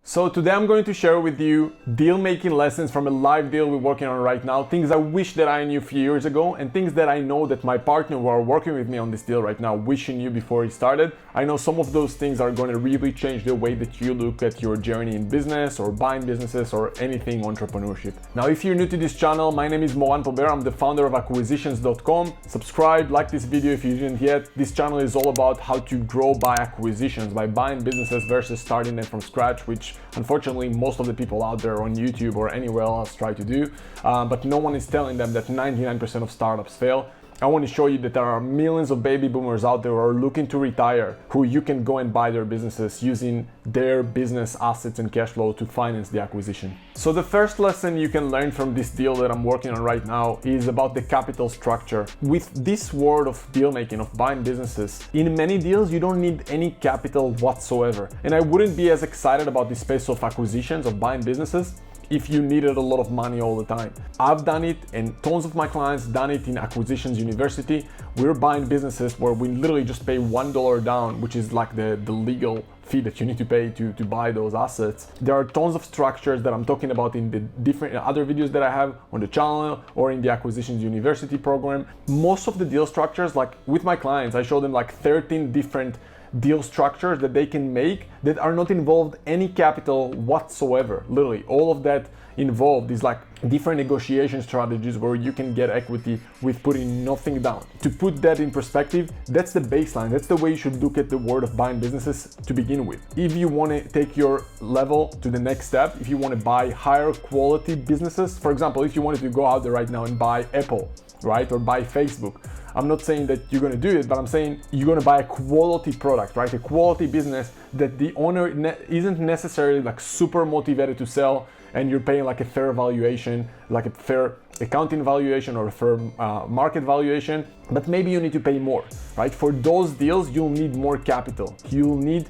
So today I'm going to share with you deal-making lessons from a live deal we're working on right now, things I wish that I knew a few years ago, and things that I know that my partner who are working with me on this deal right now wish he knew before he started. I know some of those things are going to really change the way that you look at your journey in business or buying businesses or anything entrepreneurship. Now, if you're new to this channel, my name is Moran Pober. I'm the founder of Acquisitions.com. Subscribe, like this video if you didn't yet. This channel is all about how to grow by acquisitions, by buying businesses versus starting them from scratch, which unfortunately most of the people out there on YouTube or anywhere else try to do, but no one is telling them that 99% of startups fail. I want to show you that there are millions of baby boomers out there who are looking to retire, who you can go and buy their businesses using their business assets and cash flow to finance the acquisition. So the first lesson you can learn from this deal that I'm working on right now is about the capital structure. With this world of deal making, of buying businesses, in many deals you don't need any capital whatsoever. And I wouldn't be as excited about the space of acquisitions, of buying businesses, if you needed a lot of money all the time. I've done it, and tons of my clients done it in Acquisitions University. We're buying businesses where we literally just pay $1 down, which is like the legal fee that you need to pay to buy those assets. There are tons of structures that I'm talking about in the different other videos that I have on the channel or in the Acquisitions University program. Most of the deal structures, like with my clients, I show them like 13 different deal structures that they can make that are not involved any capital whatsoever. Literally all of that involved is like different negotiation strategies where you can get equity with putting nothing down. To put that in perspective, that's the baseline. That's the way you should look at the world of buying businesses to begin with. If you want to take your level to the next step, if you want to buy higher quality businesses, for example, if you wanted to go out there right now and buy Apple, right, or buy Facebook, I'm not saying that you're going to do it, but I'm saying you're going to buy a quality product, right? A quality business that the owner isn't necessarily like super motivated to sell, and you're paying like a fair valuation, like a fair accounting valuation or a fair market valuation, but maybe you need to pay more, right? For those deals, you'll need more capital. You'll need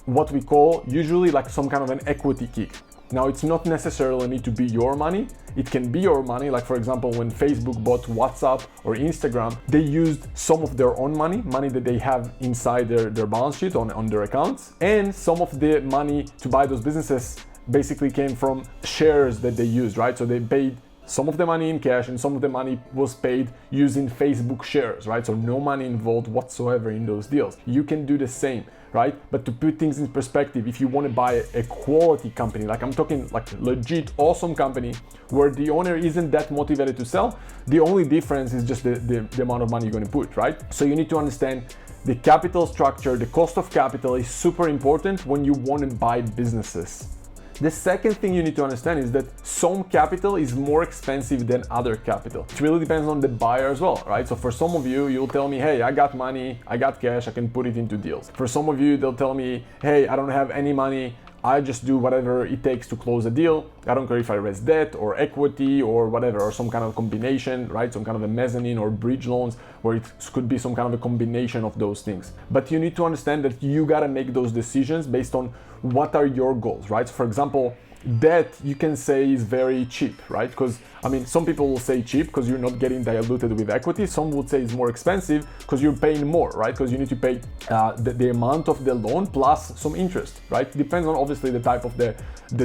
what we call usually like some kind of an equity kick. Now, it's not necessarily need to be your money. It can be your money. Like for example, when Facebook bought WhatsApp or Instagram, they used some of their own money that they have inside their balance sheet on their accounts. And some of the money to buy those businesses basically came from shares that they used, right? So they paid some of the money in cash and some of the money was paid using Facebook shares, right? So no money involved whatsoever in those deals. You can do the same, right? But to put things in perspective, if you want to buy a quality company, like I'm talking like legit awesome company where the owner isn't that motivated to sell, the only difference is just the amount of money you're going to put, right? So you need to understand the capital structure. The cost of capital is super important when you want to buy businesses. The second thing you need to understand is that some capital is more expensive than other capital. It really depends on the buyer as well, right? So for some of you, you'll tell me, hey, I got money, I got cash, I can put it into deals. For some of you, they'll tell me, hey, I don't have any money, I just do whatever it takes to close a deal. I don't care if I raise debt or equity or whatever, or some kind of combination, right? Some kind of a mezzanine or bridge loans, where it could be some kind of a combination of those things. But you need to understand that you gotta make those decisions based on what are your goals, right? For example, debt you can say is very cheap, right? Because I mean, some people will say cheap because you're not getting diluted with equity. Some would say it's more expensive because you're paying more, right? Because you need to pay the amount of the loan plus some interest, right? Depends on obviously the type of the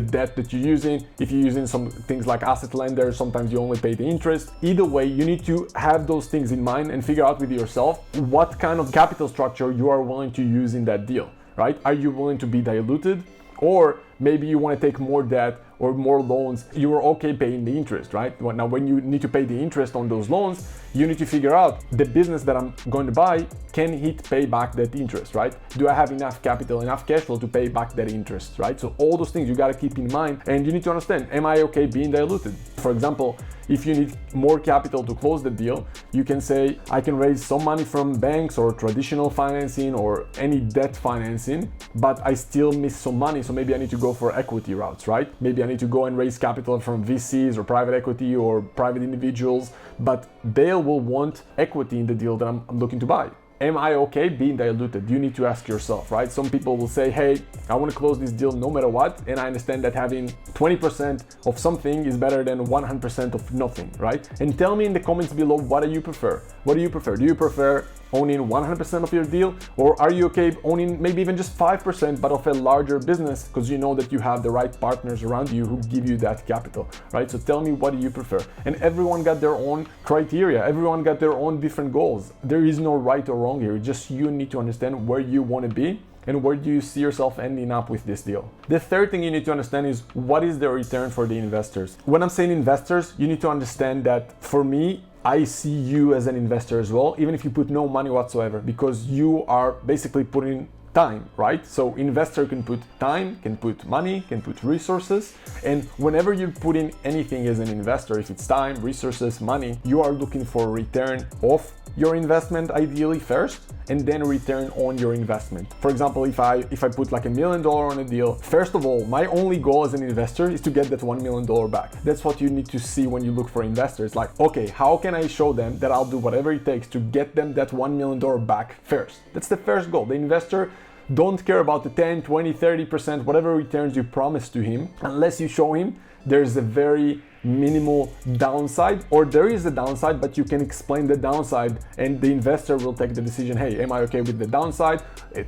debt that you're using. If you're using some things like asset lenders, sometimes you only pay the interest. Either way, you need to have those things in mind and figure out with yourself what kind of capital structure you are willing to use in that deal, right? Are you willing to be diluted? Or maybe you want to take more debt or more loans, you are okay paying the interest, right? Now, when you need to pay the interest on those loans, you need to figure out the business that I'm going to buy, can it pay back that interest, right? Do I have enough capital, enough cash flow to pay back that interest, right? So all those things you got to keep in mind, and you need to understand, am I okay being diluted? For example, if you need more capital to close the deal, you can say, I can raise some money from banks or traditional financing or any debt financing, but I still miss some money, so maybe I need to go for equity routes, right? Maybe I need to go and raise capital from VCs or private equity or private individuals, but they will want equity in the deal that I'm looking to buy. Am I okay being diluted? You need to ask yourself, right? Some people will say, hey, I want to close this deal no matter what. And I understand that having 20% of something is better than 100% of nothing, right? And tell me in the comments below, what do you prefer? What do you prefer? Do you prefer owning 100% of your deal, or are you okay owning maybe even just 5% but of a larger business because you know that you have the right partners around you who give you that capital, right? So tell me, what do you prefer? And everyone got their own criteria, everyone got their own different goals. There is no right or wrong here, just you need to understand where you want to be and where do you see yourself ending up with this deal. The third thing you need to understand is what is the return for the investors. When I'm saying investors, you need to understand that for me, I see you as an investor as well, even if you put no money whatsoever, because you are basically putting time, right? So investor can put time, can put money, can put resources. And whenever you're putting anything as an investor, if it's time, resources, money, you are looking for a return of your investment ideally first, and then return on your investment. For example, if I put like $1 million on a deal, first of all, my only goal as an investor is to get that $1 million back. That's what you need to see when you look for investors. Like, okay, how can I show them that I'll do whatever it takes to get them that $1 million back first? That's the first goal. The investor don't care about the 10, 20, 30%, whatever returns you promise to him, unless you show him there's a very minimal downside, or there is a downside, but you can explain the downside and the investor will take the decision, hey, am I okay with the downside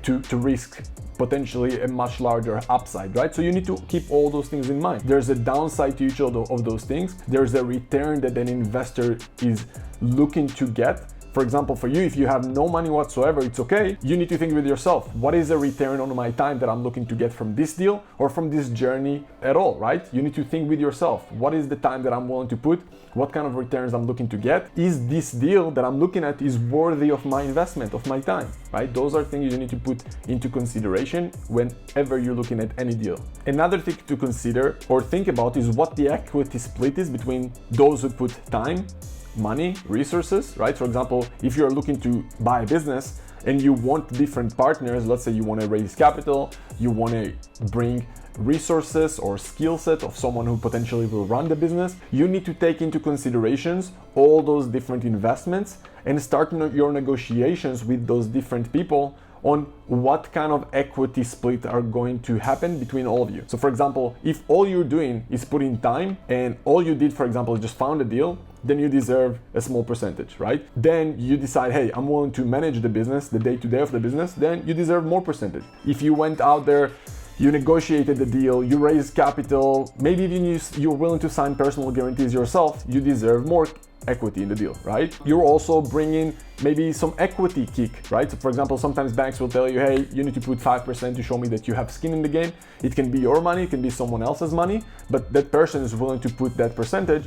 to risk potentially a much larger upside, right? So you need to keep all those things in mind. There's a downside to each of those things. There's a return that an investor is looking to get. For example, for you, if you have no money whatsoever, it's okay. You need to think with yourself, what is the return on my time that I'm looking to get from this deal or from this journey at all, right? You need to think with yourself, what is the time that I'm willing to put? What kind of returns I'm looking to get? Is this deal that I'm looking at is worthy of my investment, of my time, right? Those are things you need to put into consideration whenever you're looking at any deal. Another thing to consider or think about is what the equity split is between those who put time, money, resources, right? For example, if you're looking to buy a business and you want different partners, let's say you want to raise capital, you want to bring resources or skill set of someone who potentially will run the business, you need to take into considerations all those different investments and start your negotiations with those different people on what kind of equity split are going to happen between all of you. So for example, if all you're doing is putting time and all you did, for example, is just found a deal, then you deserve a small percentage, right? Then you decide, hey, I'm willing to manage the business, the day-to-day of the business, then you deserve more percentage. If you went out there, you negotiated the deal, you raised capital, maybe even you're willing to sign personal guarantees yourself, you deserve more equity in the deal, right? You're also bringing maybe some equity kick, right? So for example, sometimes banks will tell you, hey, you need to put 5% to show me that you have skin in the game. It can be your money, it can be someone else's money, but that person is willing to put that percentage.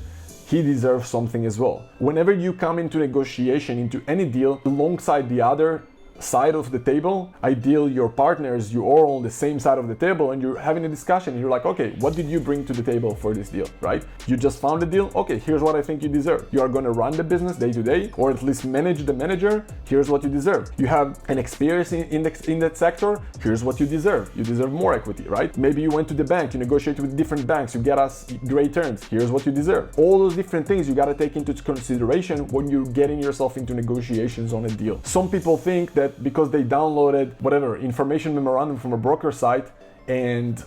He deserves something as well. Whenever you come into negotiation, into any deal, alongside the other side of the table, ideal your partners, you are on the same side of the table and you're having a discussion. You're like, okay, what did you bring to the table for this deal, right? You just found a deal. Okay, here's what I think you deserve. You are going to run the business day to day, or at least manage the manager. Here's what you deserve. You have an experience in that sector. Here's what you deserve. You deserve more equity, right? Maybe you went to the bank, you negotiate with different banks, you get us great terms. Here's what you deserve. All those different things you got to take into consideration when you're getting yourself into negotiations on a deal. Some people think that because they downloaded whatever information memorandum from a broker site and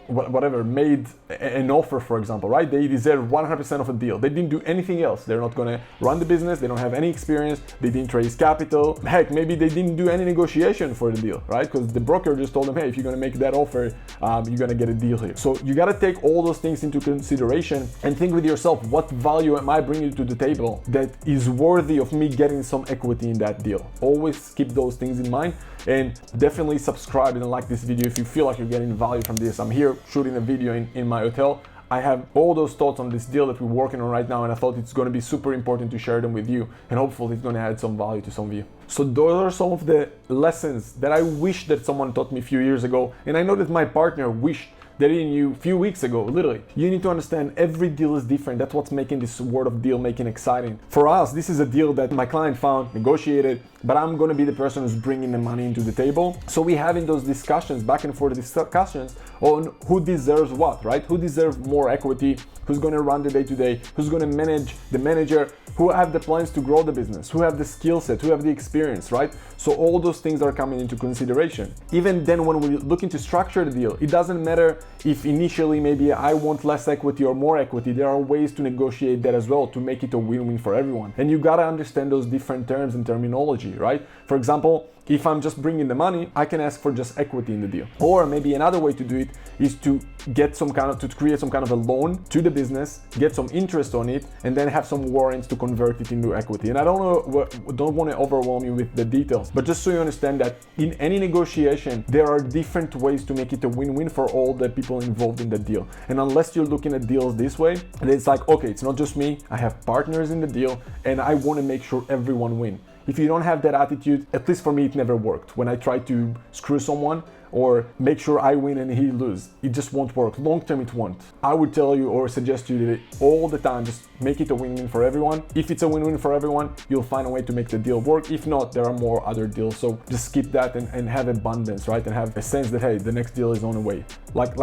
whatever made an offer, for example, right? They deserve 100% of a deal. They didn't do anything else. They're not going to run the business. They don't have any experience. They didn't raise capital. Heck, maybe they didn't do any negotiation for the deal, right? Because the broker just told them, hey, if you're going to make that offer, you're going to get a deal here. So you got to take all those things into consideration and think with yourself, what value am I bringing to the table that is worthy of me getting some equity in that deal? Always keep those things in mind, and definitely subscribe and like this video if you feel like you're getting value from this. I'm here shooting a video in my hotel. I have all those thoughts on this deal that we're working on right now, and I thought it's going to be super important to share them with you, and hopefully it's going to add some value to some of you. So those are some of the lessons that I wish that someone taught me a few years ago, and I know that my partner wished that he knew a few weeks ago. Literally, you need to understand every deal is different. That's what's making this world of deal making exciting. For us, this is a deal that my client found, negotiated, but I'm going to be the person who's bringing the money into the table. So we're having those discussions, back and forth discussions on who deserves what, right? Who deserves more equity, who's going to run the day-to-day, who's going to manage the manager, who have the plans to grow the business, who have the skill set, who have the experience, right? So all those things are coming into consideration. Even then, when we're looking to structure the deal, it doesn't matter if initially maybe I want less equity or more equity, there are ways to negotiate that as well to make it a win-win for everyone. And you gotta understand those different terms and terminology, right? For example, if I'm just bringing the money, I can ask for just equity in the deal. Or maybe another way to do it is to get to create some kind of a loan to the business, get some interest on it, and then have some warrants to convert it into equity. And I don't want to overwhelm you with the details, but just so you understand that in any negotiation, there are different ways to make it a win-win for all the people involved in the deal. And unless you're looking at deals this way, it's like, okay, it's not just me, I have partners in the deal, and I want to make sure everyone wins. If you don't have that attitude, at least for me, it never worked. When I try to screw someone or make sure I win and he lose, it just won't work. Long term, it won't. I would tell you or suggest you that all the time, just make it a win-win for everyone. If it's a win-win for everyone, you'll find a way to make the deal work. If not, there are more other deals. So just skip that and have abundance, right? And have a sense that, hey, the next deal is on the way. Like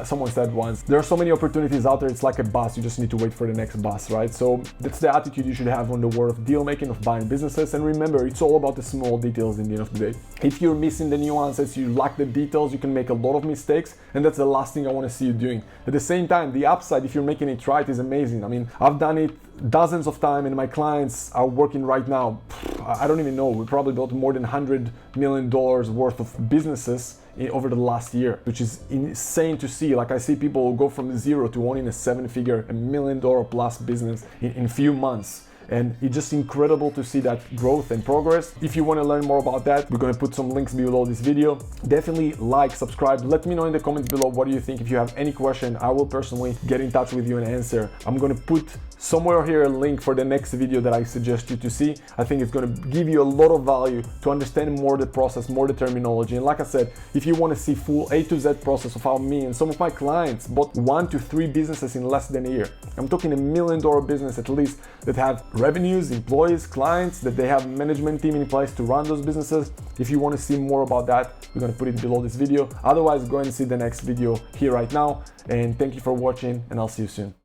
someone said once, there are so many opportunities out there, it's like a bus, you just need to wait for the next bus, right? So that's the attitude you should have on the world of deal making, of buying businesses. And remember, it's all about the small details in the end of the day. If you're missing the nuances, you lack the details, you can make a lot of mistakes, and that's the last thing I want to see you doing. At the same time, the upside, if you're making it right, is amazing. I mean, I've done it dozens of times, and my clients are working right now. I don't even know, we probably built more than $100 million worth of businesses over the last year, which is insane to see. Like, I see people go from zero to owning a $7-figure, $1 million plus business in a few months. And it's just incredible to see that growth and progress. If you want to learn more about that, we're going to put some links below this video. Definitely like, subscribe. Let me know in the comments below what do you think. If you have any question, I will personally get in touch with you and answer. I'm going to put somewhere here a link for the next video that I suggest you to see. I think it's going to give you a lot of value to understand more the process, more the terminology. And like I said, if you want to see full A to Z process of how me and some of my clients bought 1 to 3 businesses in less than a year. I'm talking $1 million business at least, that have revenues, employees, clients, that they have management team in place to run those businesses. If you want to see more about that, we're going to put it below this video. Otherwise, go and see the next video here right now. And thank you for watching, and I'll see you soon.